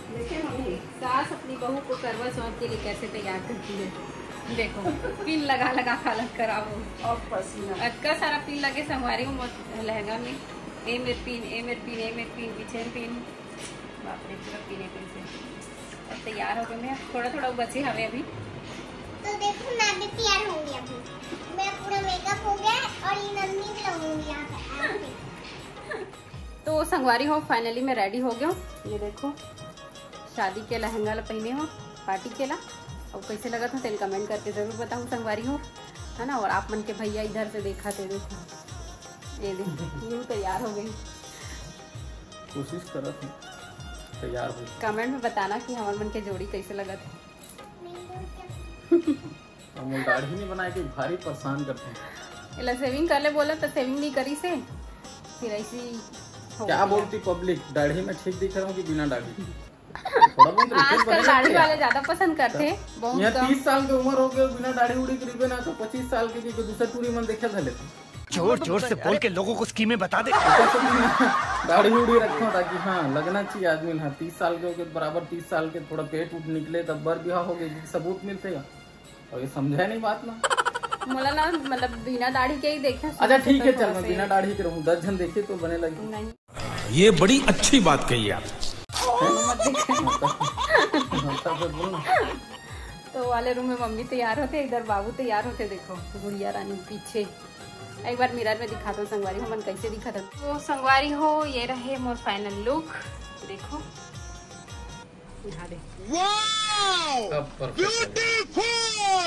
देखे मम्मी सास अपनी बहू को करवा चौथ के लिए कैसे तैयार करती है। देखो पिन लगा लगा के अलग कराओ और पसीना अक्का सारा पिन लगे संगवारी हूँ लहंगा में। ए मेर पिन पीछे पिन, बाप रे पूरा पिने पिन से अब तैयार हो गए। मैं थोड़ा थोड़ा बचे हमें अभी। तो देखो मैं भी तैयार हो गई अभी, मेरा पूरा मेकअप हो गया और ये नन्ही भी लगाऊंगी यहाँ पे। तो संगवारी हो फाइनली मैं रेडी हो गया हूँ। ये देखो शादी के लहंगा पहने हो पार्टी के ला और कैसे लगा था तेल कमेंट करके जरूर बताऊँ संगवारी हो, है ना। और आप मन के भैया इधर से देखा थे, देखो ये देखो यूँ तैयार हो गई। कोशिश करा थी तैयार हो। कमेंट में बताना कि हमारे मन के जोड़ी कैसे लगा था। हम दाढ़ी नहीं बनाए के भारी परेशान करते हैं। इला सेविंग कर ले बोला तो सेविंग नहीं करी से फिर ऐसी क्या बोलती पब्लिक, दाढ़ी में ठीक दिख रहा हूँ कि बिना दाढ़ी? थोड़ा बहुत आजकल दाढ़ी वाले ज्यादा पसंद करते हैं। यहाँ 30 साल की उम्र हो गई बिना दाढ़ी उड़ी करीबे ना तो 25 साल की दूसरे टूरी मन देखा था लेते। जोर जोर से बोल के लोगों को स्कीमें बता दे। दाढ़ी उड़ी रखा ताकि हाँ लगना चाहिए आदमी। हाँ 30 साल के हो गए बराबर 30 साल के थोड़ा पेट उठ निकले तब बर ब्याह हो गए सबूत मिलते और ये समझा नहीं बात ना। मोला ना मतलब बिना दाढ़ी के ही देखे। अच्छा ठीक है चल मैं बिना दाढ़ी के रहूँ 10 जन देखे तो बने लगे। नहीं ये बड़ी अच्छी बात कही आप। तो वाले रूम में मम्मी तैयार होते, इधर बाबू तैयार होते। देखो गुड़िया रानी पीछे। एक बार मिरर में दिखाता हूँ संगवारी हो मन कैसे दिखा था। तो संगवारी हो ये रहे मोर फाइनल लुक। देखो दिखा दे।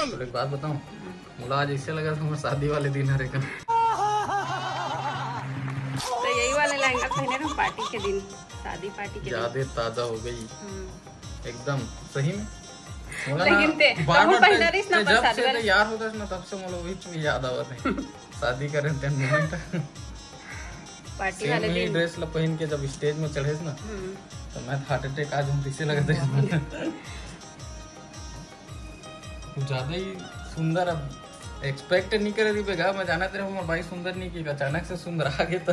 तो एक बात बताऊं, मुझे आज ऐसे लगा था हमारे शादी वाले दिन हरे का। तो यही वाले लहंगा पहने ना पार्टी के दिन, शादी पार्टी के यादें ताजा हो गई एकदम सही में। लेकिन जब से तैयार होता है ना तब से मुझे वही चीज याद आवत है। शादी करे पार्टी वाले दिन ड्रेस पहन के जब स्टेज में चढ़े ना तो मैं हार्ट अटैक आज हम किसे लगा था। ज्यादा ही सुंदर अब एक्सपेक्ट नहीं करे रही बेगा मैं जाना तेरे हमारे भाई सुंदर नहीं की अचानक से सुंदर आ गए तो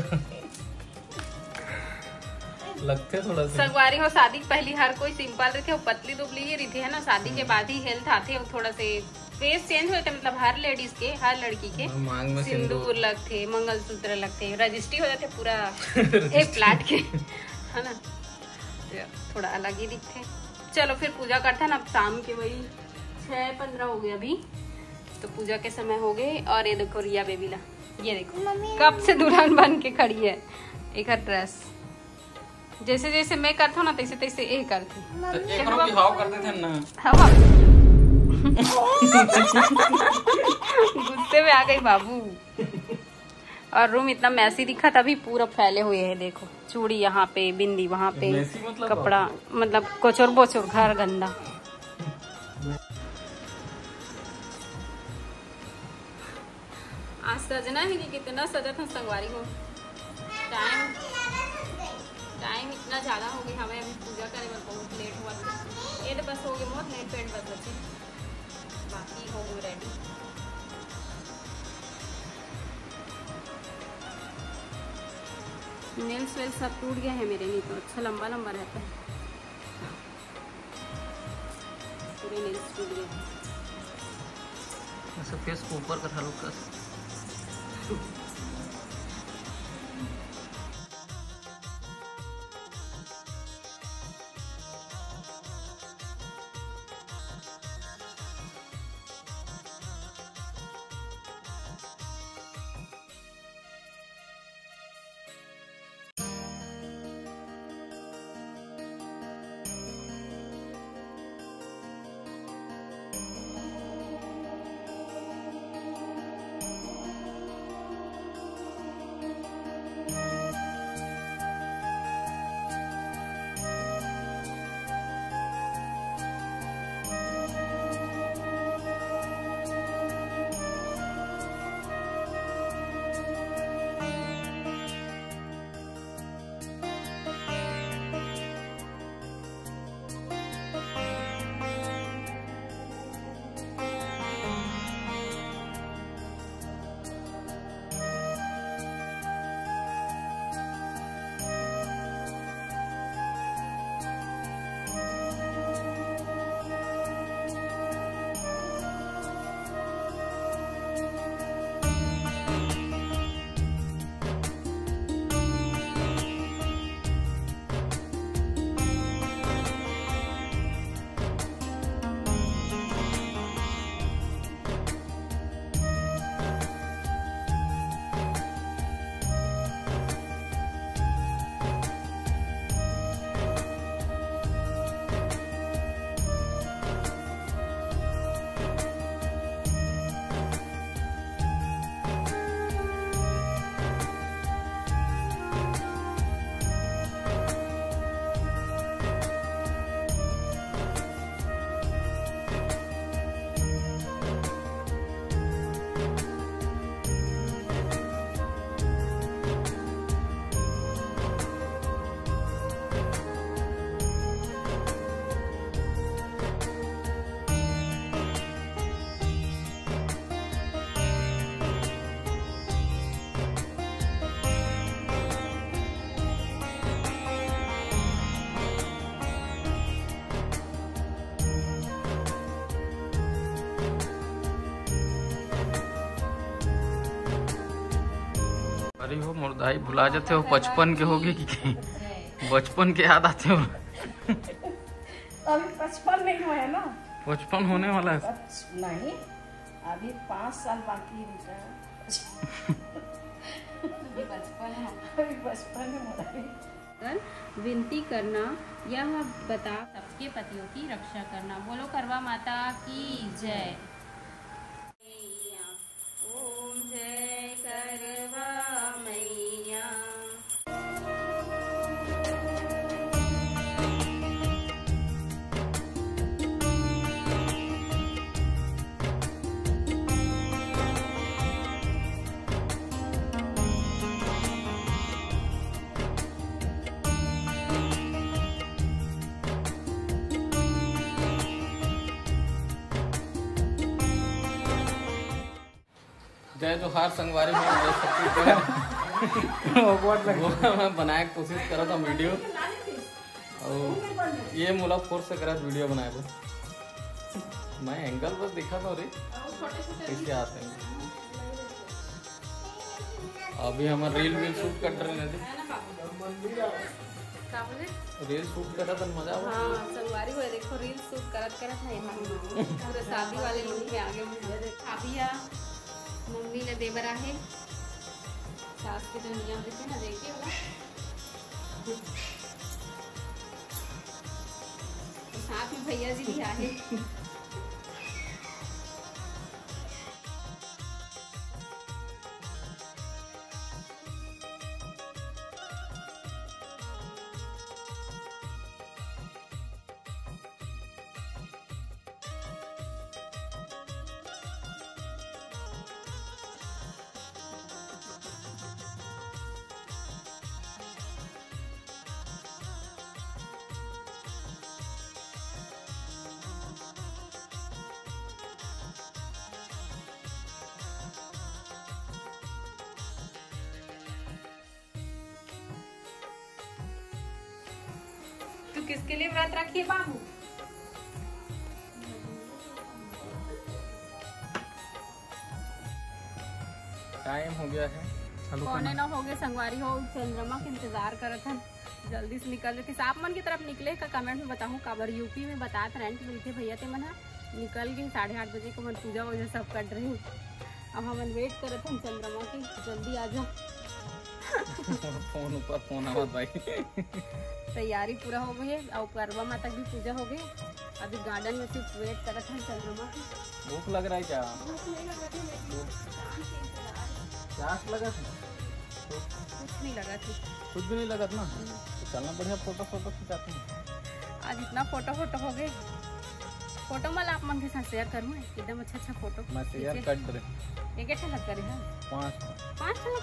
लगते थोड़ा सा। संगवारी हो शादी पहली हर कोई सिंपल रखे हो पतली दुबली ही रही है ना। शादी के बाद ही हेल्थ आते थोड़ा से फेस चेंज होते मतलब हर लेडीज के हर लड़की के मांग में सिंदूर लगते मंगलसूत्र लगते रजिस्ट्री हो जाते पूरा एक प्लाट के है ना थोड़ा अलग ही दिखते। चलो फिर पूजा करते हैं ना। अब शाम के वही 6:15 हो गए अभी तो पूजा के समय हो गए। और ये देखो रिया बेबीला ये देखो कब से दुल्हन बन के खड़ी है। एक ड्रेस जैसे जैसे मैं करता हूँ ना तैसे तैसे ये करती करते थे ना। हवा गुस्से में आ गई बाबू। और रूम इतना मैसी दिखा तभी पूरा फैले हुए है। देखो चूड़ी यहाँ पे बिंदी वहाँ पे मतलब कपड़ा मतलब कोचोर बोचोर घर गंदा। आज सजना है कि कितना सजा था संगवारी हो। टाइम इतना ज्यादा हो गया हमें अभी पूजा करे में बहुत लेट हुआ। ये तो बस हो गए बहुत नेट पेंट बस बचे बाकी हो गए रेडी। नेल्स वेल्स सब टूट गया है मेरे, नहीं तो अच्छा लंबा लंबा रहता है। पूरे नेल्स टूट गए। ऐसे फेस को ऊपर कर हल्का अरे हो मुर्दाई भुला जाते हो, बचपन के होगे कि बचपन के याद आते हो? अभी 55 नहीं हुआ है ना, 55 होने वाला है। नहीं अभी 5 साल बाकी है बेटा। अभी बचपन में हो रहा है। विनती करना, यह बता सबके पतियों की रक्षा करना। बोलो करवा माता की जय। ओम जय करवा मैया। जय जोहार संगवारी में जय छत्तीसगढ़। वो मैं बनाए कोशिश करा था वीडियो, और ये मोला फोर्स से करा वीडियो बनाए बस। मैं एंगल बस दिखा था रे कैसे आते हैं। अभी हम रील शूट कर रहे हैं, रील शूट करा था मजा। हाँ संगवारी हुए देखो रील शूट करत है यहाँ पूरे शादी वाले लोग के आगे अभिया मम्मी ने देवरा है सास के तो नियम देते ना देखिए वाला, तो साथ में भैया जी भी आए। तू किसके लिए व्रत रखी है बाबू? टाइम हो गया है, कौने ना हो गए संगवारी हो, चंद्रमा के इंतजार करत हन, जल्दी से निकल रहे आप मन की तरफ निकले का कमेंट में बताऊँ। काबर यूपी में बतात रेंट मिलते भैया ते मन निकल गए 8:30 बजे को मन पूजा वूजा सब कर रहे हैं। अब हम वेट करत हन चंद्रमा की, जल्दी आ जाओ। फोन ऊपर फोन आवा भाई। तैयारी पूरा हो गई है और करवा माता की पूजा हो गई। अभी गार्डन में सिर्फ वेट करत हन चंद्रमा की। भूख लग रहा है क्या? प्यास लगा था? कुछ नहीं लगा थी, कुछ भी नहीं लगा था ना। तो चलना बढ़िया फोटो खिंचाते हैं। आज इतना फोटो हो गए। फोटो मैं आप मन के साथ शेयर करूँ एकदम अच्छा फोटो। मैं शेयर कर दे। एक अच्छा लग करे है 5 छह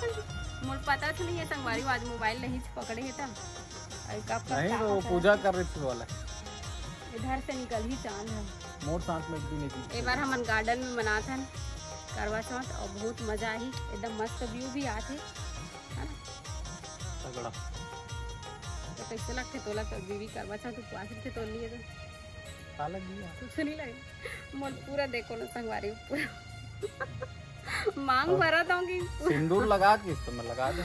मोर पता तो नहीं है संगवारी आज मोबाइल नहीं पकड़े है तब नहीं तो पूजा कर रही थी वाला। इधर से निकल ही चांद है मोर साथ में भी नहीं। एक बार हम गार्डन में मना था करवा चौथ और बहुत मजा आई, एकदम मस्त व्यू भी आते है ना तगड़ा। तो कैसे लगते तोला तो बीवी करवा चौथ तो पास से तोल लिए तो लग गया कुछ नहीं लगे। मोल पूरा देखो ना संगवारी पूरा मांग भरा था कि सिंदूर लगा के इस में लगा दे।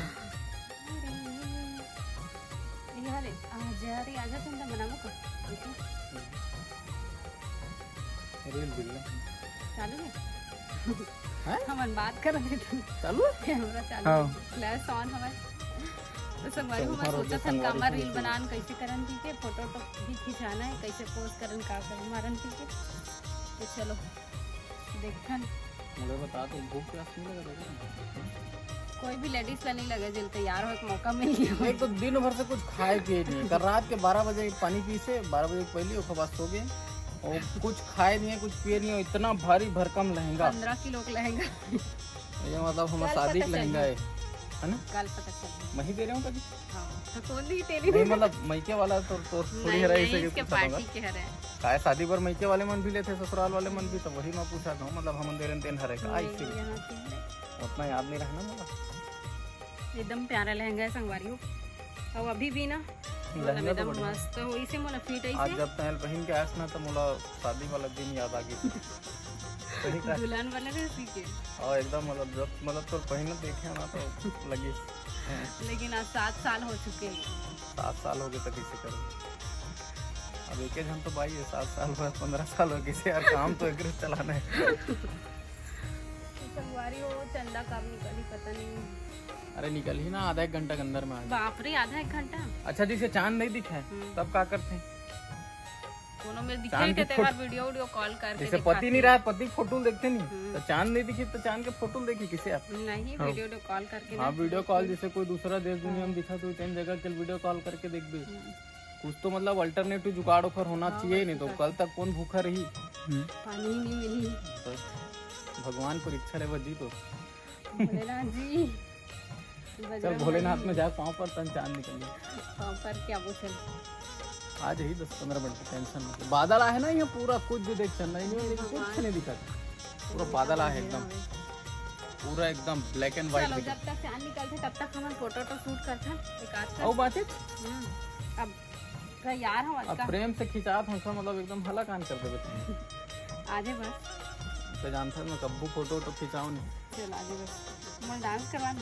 आजा चंदा बनावो का रील बिल चालू है हम बात कर रहे थे चालू कैमरा चालू फ्लैश ऑन हमारे तो संगवारी हम सोचा था कामर रील बनान कैसे करन ठीक है, फोटो भी खिंचाना है, कैसे पोस्ट करन का करन मारन ठीक है। तो चलो देखन मुझे बता दो भूख प्यास नहीं लगा? कोई भी लेडीज का नहीं लगे जल तैयार हो एक मौका मिल गया। एक तो दिन भर से कुछ खाए पिए नहीं, कल रात के 12 बजे पानी पी से 12 बजे पहले उसके बाद सो गए और कुछ खाए नहीं है कुछ पिए नहीं है। इतना भारी भरकम लहंगा 15 किलो का लहंगा ये मतलब हमारा शादी का लहंगा है ना। कल पता चल मैं ही दे रहा हूँ कभी तो कौन दी तेरी नहीं मतलब मैके वाला तो थोड़ी है इसके पार्टी के हरे काय शादी पर मैके वाले मन भी लेते ससुराल वाले मन भी, तो वही मैं पूछा था मतलब हम दे रहे तेन हरे का उतना याद नहीं रहना मतलब। एकदम प्यारा लहंगा है संगवारी हो और अभी भी ना एकदम मस्त हो इसे मोला फिट है। आज जब तहल पहन के आस ना तो मोला शादी वाला दिन याद आ गई। दुल्हन बने थे उसी के। और एकदम मतलब तो पहले देखे ना तो लगी। लेकिन आज 7 साल हो चुके हैं। 7 साल हो गए तो किसे करो। अब एक जन तो भाई है 7 साल बाद 15 साल हो किसे यार काम तो एक चलाना है। संगवारी हो चंदा कब निकली पता नहीं। अरे निकल ही ना आधा एक घंटा के अंदर में। बाप रे आधा एक घंटा। अच्छा जिसे चांद नहीं दिखा तब क्या करते हैं? कोनो में दिखाई देते हैं वीडियो कॉल करके। जैसे पति नहीं रहा पति फोटो देखते नहीं तो चांद नहीं दिखी तो चांद के फोटो देखी किसे आप? नहीं वीडियो कॉल करके। हाँ वीडियो कॉल जैसे कोई दूसरा देश दुनिया में दिखा तो इन जगह के वीडियो कॉल करके देख दे। कुछ तो मतलब अल्टरनेटिव जुगाड़ ओखर होना चाहिए। नहीं तो कल तक कौन भूखा रही? पानी नहीं मिली तो भगवान परीक्षा ले बजी तो भोलेनाथ जी। चल भोलेनाथ में जा पाँव पर तन चांद निकल पाँव पर क्या वो चल आज ही 10-15 मिनट की टेंशन नहीं। बादल आए ना ये पूरा कुछ भी देख चल नहीं कुछ नहीं दिखा। पूरा बादल आए एकदम पूरा एकदम ब्लैक एंड व्हाइट। जब तक चांद निकलते तब तक हम फोटो तो शूट करते एक आज और बात है अब यार हम अब प्रेम से खिंचात हमका मतलब एकदम हला कान कर देते आजे बस तो जानता मैं कब्बू फोटो तो खिंचाऊं नहीं। चल आजे बस मैं डांस करवाना।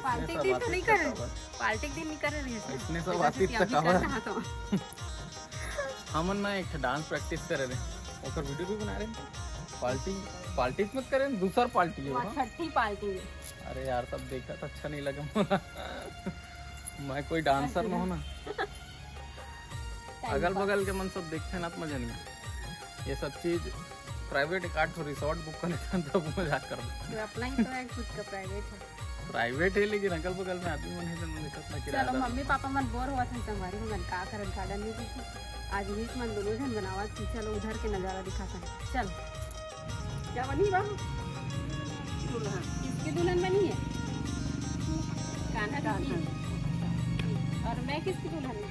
पार्टी के दिन तो नहीं कर रहे। पार्टी के दिन नहीं कर रहे इसने सब आतिथ तक आवा हमन ना एक डांस प्रैक्टिस कर रहे और वीडियो भी बना रहे। पार्टी मत करें दूसरा पार्टी है छठी पार्टी। अरे यार तब देखा तो अच्छा नहीं लगा। मैं कोई डांसर ना हो ना। अगल बगल के मन सब देखते ना तो मजा नहीं है। ये सब चीज प्राइवेट एक 8 रिसोर्ट बुक करने तब मजाक कर दो। अपना ही तो है खुद का प्राइवेट है। प्राइवेट है लेकिन अगल बगल में आदमी मन है तो मन सकता किराया। चलो मम्मी पापा मन बोर हुआ था हमारे मन का करन गार्डन में थी आज भी मन दोनों जन बनावा थी। चलो उधर के नजारा दिखाता है। चल क्या बनी बाबू? दुल्हन किसकी दुल्हन बनी है? कान्हा की। और मैं किसकी दुल्हन हूँ?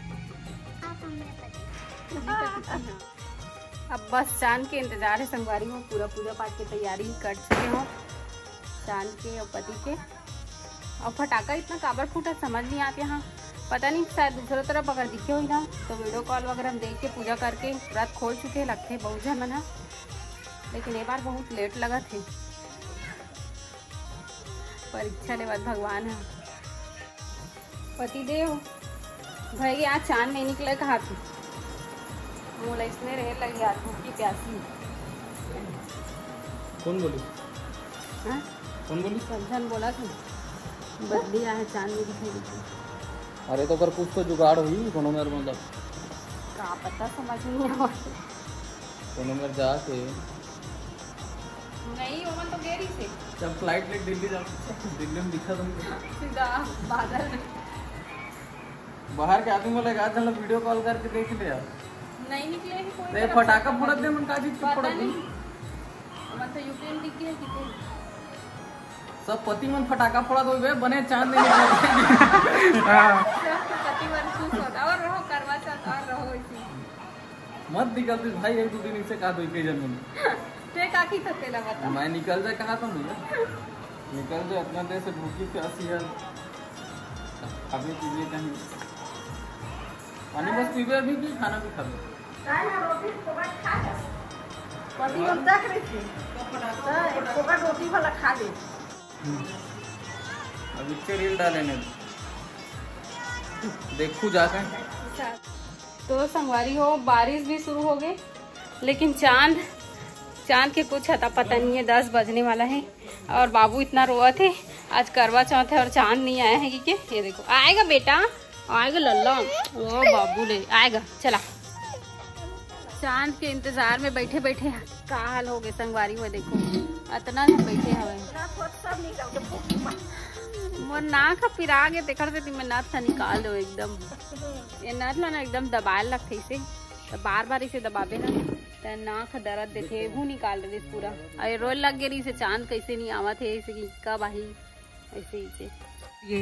अब बस चांद के इंतजार है। संगवारी हो पूरा पूजा पाठ की तैयारी कर चुके हो चांद के और पति के। और फटाका इतना काबर फूटा समझ नहीं आते यहाँ। पता नहीं शायद दूसरी तरफ अगर दिखे हो ना तो वीडियो कॉल वगैरह हम देख के पूजा करके व्रत खोल चुके लगते बहुत जन मना। लेकिन ये बार बहुत लेट लगा थे। परीक्षा ले बाद भगवान है पतिदेव भाई आज चांद नहीं निकले कहा थी मोला इसने रहे लगी यार भूखी प्यासी। कौन बोली? हाँ कौन बोली? संजन बोला था बदली आया चांद नहीं दिखाई देती। अरे तो कर कुछ तो जुगाड़ हुई कोनो मेरे मतलब का पता समझ नहीं आवा। कोनो मेरे जाके नहीं वो तो गेरी से जब फ्लाइट ले दिल्ली जा दिल्ली में दिखा तुमको सीधा बादल बाहर के आदमी बोले आज चलो वीडियो कॉल करके देख ले यार। नहीं निकले ही कोई ते फटाका फोड़त दे मन का चीज पता फोड़त नहीं मन तो यूक्रेन दिख गया कितने सब पति मन फटाका फोड़त होवे बने चांद नहीं निकलत। हां पति वर्ष होता और रहो करवा चौथ और रहो इसी मत निकलती भाई एक दो दिन से का दो के जमीन ते काकी थते लगा था। मैं निकल जाए कहा था भैया निकल जाए अपना देश से भूखी प्यासी है अभी पीजिए कहीं पानी बस पीबे अभी भी खाना भी खा लो। पति हम देख रहे थे एक पोका रोटी वाला खा ले। अब इसके रील डालेंगे देखू जाकर। तो संगवारी हो बारिश भी शुरू हो गई लेकिन चांद के कुछ आता पता नहीं है 10 बजने वाला है। और बाबू इतना रोआ थे आज करवा चौथ है और चांद नहीं आया है कि ये देखो आएगा बेटा आएगा लल्ला ओ बाबू ले आएगा। चला चांद के इंतजार में बैठे बैठे का हाल हो गए संगवारी हुआ देखो इतना बैठे हवे मोर नाक पिरा गए देखर से मैं नाक था निकाल दो एकदम ये नाक ना एकदम दबाए लगते इसे तो बार बार इसे दबाबे ना तो नाक दर्द देते वो निकाल रहे पूरा अरे रोज लग गई इसे चांद कैसे नहीं आवा थे ऐसे कि कब आई ऐसे ही से। ये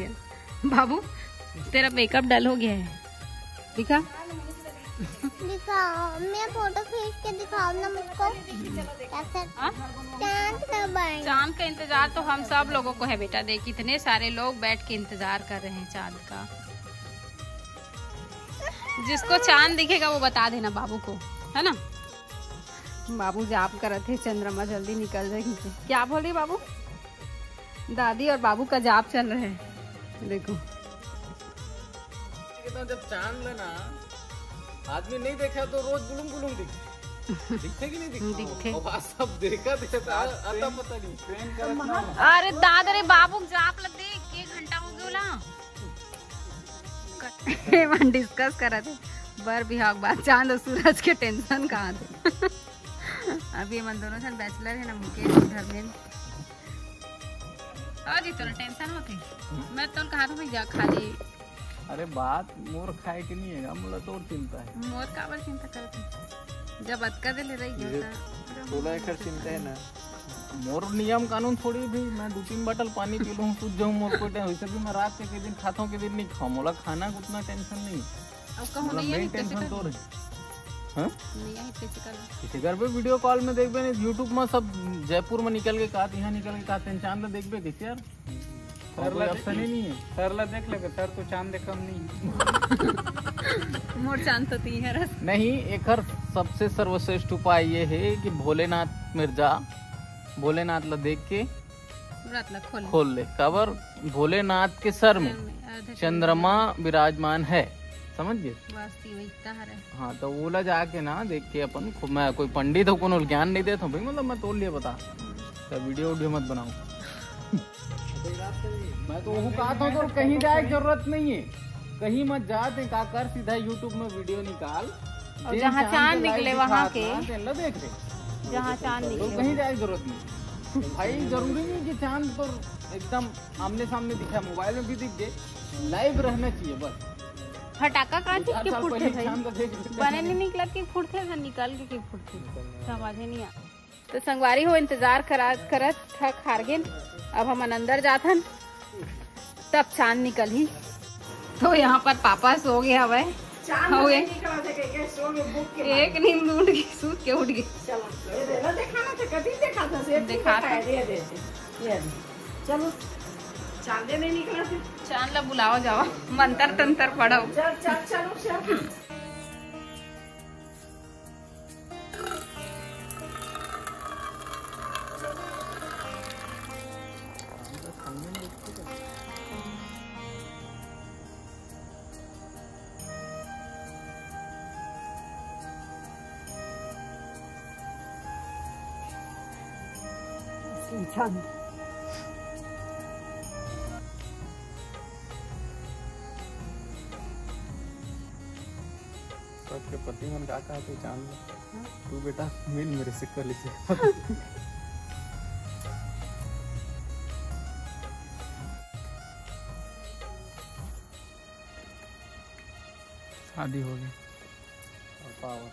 बाबू तेरा मेकअप डल हो गया है दिखा दिखाओ मैं फोटो खींच के दिखाओ ना मुझको चांद का इंतजार तो हम सब लोगों को है बेटा देख इतने सारे लोग बैठ के इंतजार कर रहे हैं चांद का। जिसको चांद दिखेगा वो बता देना बाबू को, है ना। बाबू जाप कर रहे थे चंद्रमा जल्दी निकल जाएगी। क्या बोल रही बाबू? दादी और बाबू का जाप चल रहा है। देखो जब चांद लेना आदमी नहीं देखा तो रोज गुलुम गुलुम दिखते कि नहीं दिखते? सब देखा आता पता नहीं। अरे दादा रे बाबू जाप लग दे, 1 घंटा हो गया मन डिस्कस कर रहे थे बर बिहाव बात, चांद और सूरज के टेंशन कहाँ थे। अभी मन दोनों सन बैचलर है ना, मुकेश धर्मेंद्र। अजी तो टेंशन होती, मैं तो कहा था भैया खाली। अरे बात मोर खाए के नहीं है, मुला तो और चिंता है। मोर का बार चिंता करते जब अटका दे ले रही है 16 एकड़ चिंता है ना। मोर नियम कानून थोड़ी भी मैं 2-3 बोतल पानी पी लूँ सूझ जाऊँ, मोर को वैसे भी मैं रात के दिन खाता हूँ, के दिन नहीं खाऊँ। मोला खाना का उतना टेंशन नहीं, मेन टेंशन तो रही। हाँ किसी घर पे वीडियो कॉल में देखबे नहीं, यूट्यूब में सब जयपुर में निकल के कहा, यहाँ निकल के कहा, चांद देखबे कैसे यार? ऑप्शन ही नहीं है। सरला देख ले सर, तो चांद कम नहीं मोर चांद तो तीन है नहीं। एक सबसे सर्वश्रेष्ठ उपाय ये है कि भोलेनाथ मिर्जा भोलेनाथ ला देख के खोल ले। कबर भोलेनाथ के सर में चंद्रमा विराजमान है, समझ गए? हाँ तो वो ला जाके ना देख के अपन, मैं कोई पंडित हो कोनो ज्ञान नहीं देता भाई, मतलब मैं तोड़ लिया बता, तो वीडियो मत बनाऊं। मैं तो वो कहा था तो कहीं जाए जरूरत नहीं है, कहीं मत जाते का कर, सीधा यूट्यूब में वीडियो निकाल और जहाँ चांद निकले वहाँ के देख रहे, जहाँ चांद निकले तो कहीं जाए जरूरत नहीं भाई। जरूरी नहीं कि चांद तो एकदम आमने सामने दिखा, मोबाइल में भी दिख गए, लाइव रहना चाहिए बस। फटाका का चीज के फुटते भाई बने नहीं निकला कि फुटते हैं, निकल के फुटते समझ नहीं आ। तो संगवारी हो इंतजार करत था खारगिन, अब हम अंदर जाथन तब चांद निकल ही। तो यहाँ पर पापा सो गया हवे, हो गए एक नींद उठ गई, सूत के उठ गई। देखा चलो चांदे नहीं निकला थे, चांद ला बुलाओ जाओ, मंतर तंतर पढ़ो। चलो चांद सबके पति मन का कहा तू चांद तू बेटा मिल मेरे से कर लीजिए। शादी हो गई और पावर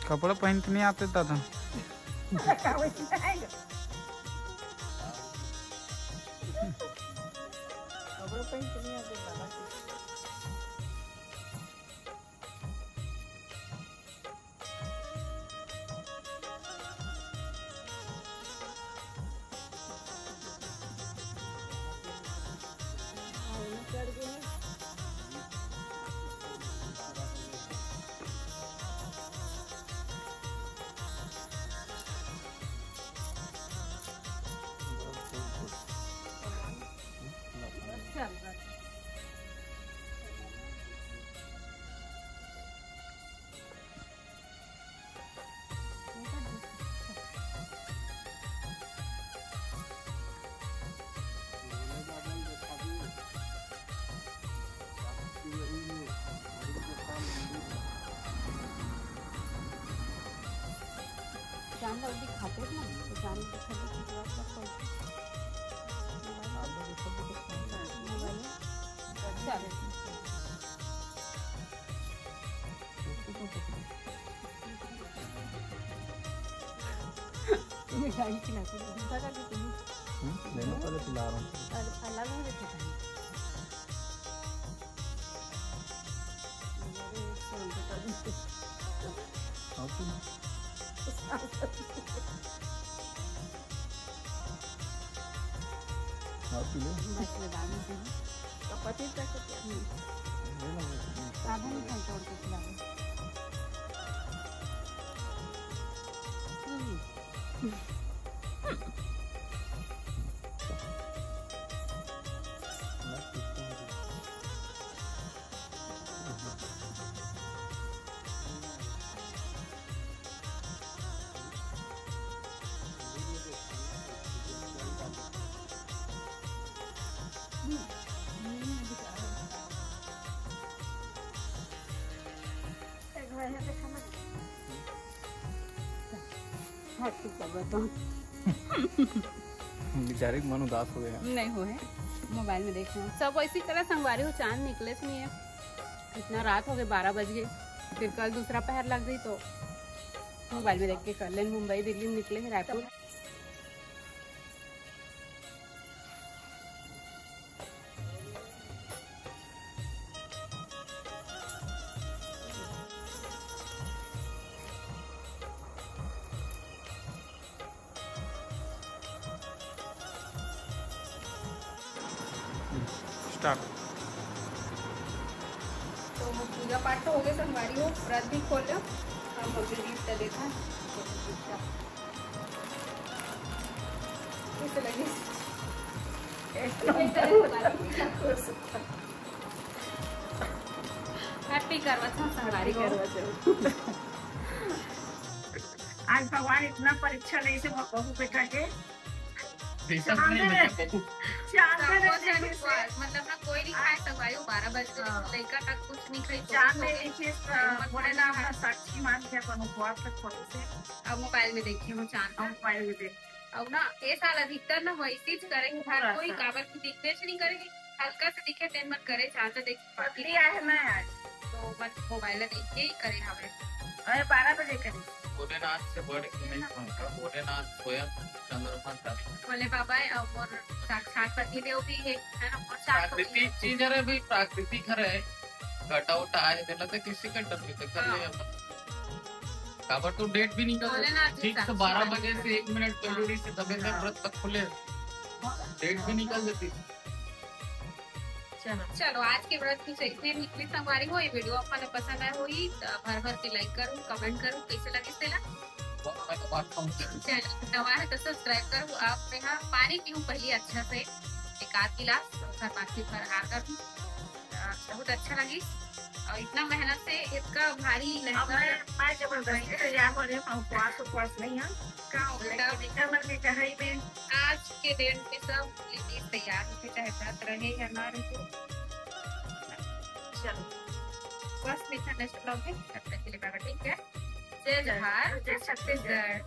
कपड़ा पहन के नहीं आते दादा। चांद अभी खाते ना तो चांद मिठाई खिला के पहले पिला रहा हूँ। अलग पति तक साधन नहीं तोड़ के खिला बेचारे मन उदास हो गया। नहीं हो है, मोबाइल में देख रहे हैं सब इसी तरह संगवारी हो। चांद निकले से नहीं है, इतना रात हो गए, 12 बज गए, फिर कल दूसरा पहर लग गई तो मोबाइल में देख के कर लें। मुंबई दिल्ली में निकले हैं, रायपुर। स्टार्ट। तो पूजा पाठ तो हो गए, संगवारी हो, व्रत भी खोल लो और मम्मी रीत देखा कैसे लगी। हैप्पी करवा चौथ संगवारी को। आज भगवान इतना परीक्षा नहीं से बहू बेटा के मतलब ना कोई नहीं खाए संगवारी हो, 12 बजे लड़का तक कुछ नहीं खाई। चांद में देखिए बोले ना अपना साक्षी मान के अपन उपवास तक खोले से। अब मोबाइल में देखिए वो चांद, मोबाइल में देख अब ना ये साल अधिकतर ना वैसे ही करेंगे, हर कोई काबर की दिखने से नहीं करेगी, हल्का से दिखे तेन मत करे, चांद से देख पतली आए ना आज तो मत मोबाइल देख के ही करे हमें। अरे 12 बजे करें। भोलेनाथ से बढ़ के नहीं पहुंचा, भोलेनाथ स्वयं चंद्रमा था। बोले बाबा और साक्षात पति देव भी है ना, और प्राकृतिक चीज है भाई, प्राकृतिक है घटा उटा है देला तो किसी का डर नहीं कर ले अपन काबर तो डेट भी निकल ठीक से 12 बजे से 1 मिनट पहले से तबे तक व्रत तक खुले, डेट भी निकल जाती। चलो आज के व्रत की इतने निकली संगवारी हो। ये वीडियो आपको पसंद आए होगी भर भर के लाइक करूँ, कमेंट करूँ, कैसे लगे चैनल नवा है तो सब्सक्राइब करूँ। आप यहाँ पानी पीऊँ पहले अच्छा से, एक आध गिलास, फिर बाकी फरहार करूँ, बहुत अच्छा लगी। और इतना मेहनत से इसका भारी मैं जबरदस्ती तैयार हो रही हूँ, उपवास नहीं है। आज के दिन में सब लेडीज तैयार होते, चाहे व्रत रहे या ना रहे। चलो बस मिलता नेक्स्ट ब्लॉग में, तब तक के लिए बाय बाय, ठीक है। जय जवाहर, जय छत्तीसगढ़।